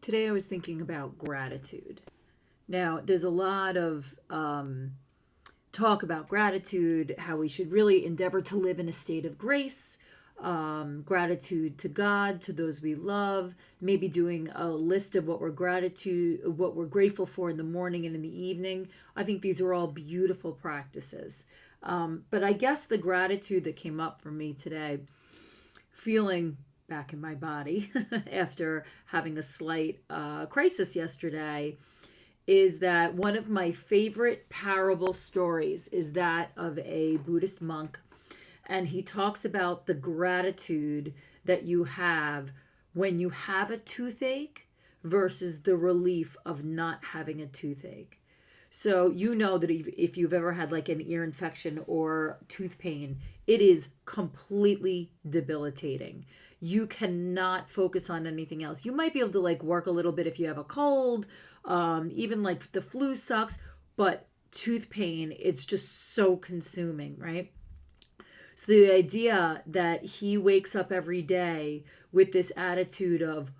Today I was thinking about gratitude. Now, there's a lot of talk about gratitude, how we should really endeavor to live in a state of grace, gratitude to God, to those we love, maybe doing a list of what we're grateful for in the morning and in the evening. I think these are all beautiful practices. But I guess the gratitude that came up for me today, feeling back in my body after having a slight crisis yesterday, is that one of my favorite parable stories is that of a Buddhist monk. And he talks about the gratitude that you have when you have a toothache versus the relief of not having a toothache. So you know that if you've ever had like an ear infection or tooth pain, it is completely debilitating. You cannot focus on anything else. You might be able to like work a little bit if you have a cold, even like the flu sucks, but tooth pain is just so consuming, right? So the idea that he wakes up every day with this attitude of,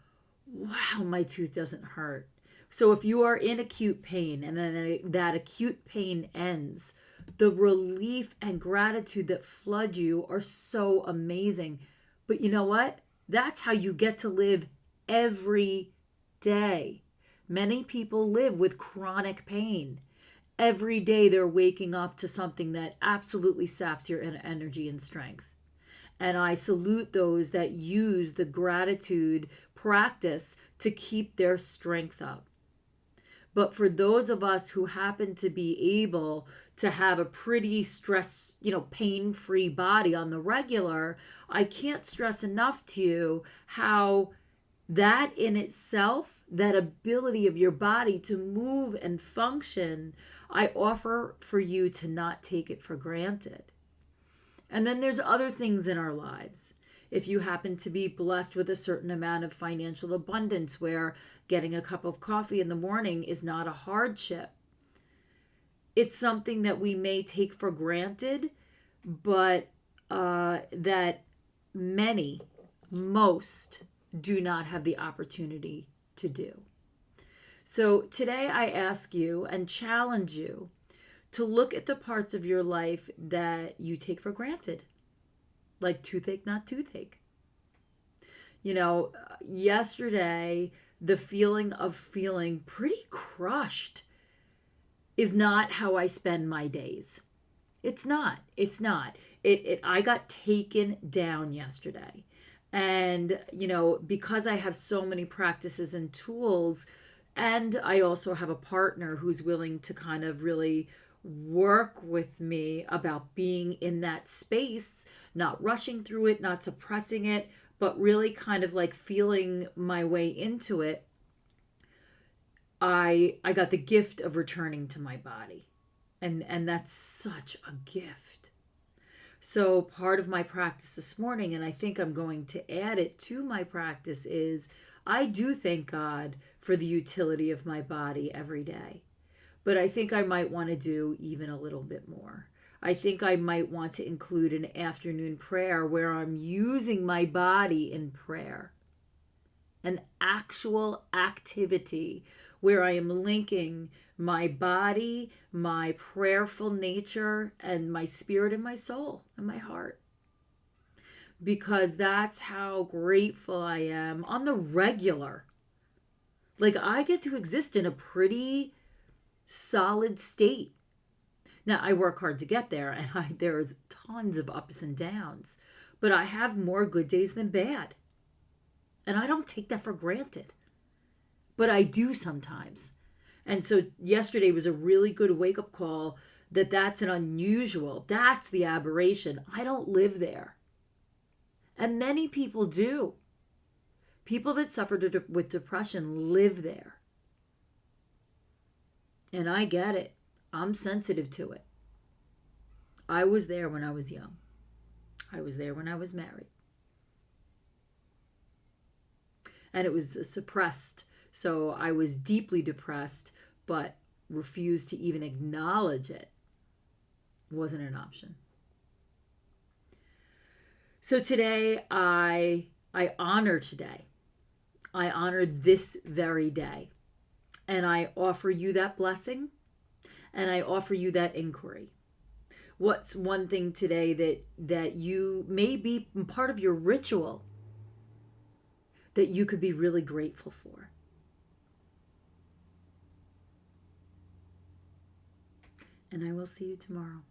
wow, my tooth doesn't hurt. So if you are in acute pain and then that acute pain ends, the relief and gratitude that flood you are so amazing. But you know what? That's how you get to live every day. Many people live with chronic pain. Every day they're waking up to something that absolutely saps your energy and strength. And I salute those that use the gratitude practice to keep their strength up. But for those of us who happen to be able to have a pretty pain-free body on the regular, I can't stress enough to you how that in itself, that ability of your body to move and function, I offer for you to not take it for granted. And then there's other things in our lives. If you happen to be blessed with a certain amount of financial abundance where getting a cup of coffee in the morning is not a hardship, it's something that we may take for granted, but that most do not have the opportunity to do. So today I ask you and challenge you to look at the parts of your life that you take for granted, like toothache, not toothache. Yesterday, the feeling of feeling pretty crushed is not how I spend my days. It's not. It's not. I got taken down yesterday. And, because I have so many practices and tools, and I also have a partner who's willing to kind of really work with me about being in that space, not rushing through it, not suppressing it, but really kind of like feeling my way into it. I got the gift of returning to my body. And that's such a gift. So part of my practice this morning, and I think I'm going to add it to my practice, is I do thank God for the utility of my body every day. But I think I might want to do even a little bit more. I think I might want to include an afternoon prayer where I'm using my body in prayer, an actual activity where I am linking my body, my prayerful nature, and my spirit and my soul and my heart. Because that's how grateful I am on the regular. Like I get to exist in a pretty solid state. Now I work hard to get there, and there's tons of ups and downs, but I have more good days than bad. And I don't take that for granted. But I do sometimes. And so yesterday was a really good wake-up call that's that's the aberration. I don't live there. And many people do. People that suffer with depression live there. And I get it. I'm sensitive to it. I was there when I was young. I was there when I was married. And it was suppressed. So I was deeply depressed, but refused to even acknowledge it. It wasn't an option. So today I honor today. I honor this very day. And I offer you that blessing, and I offer you that inquiry. What's one thing today that you may be part of your ritual that you could be really grateful for? And I will see you tomorrow.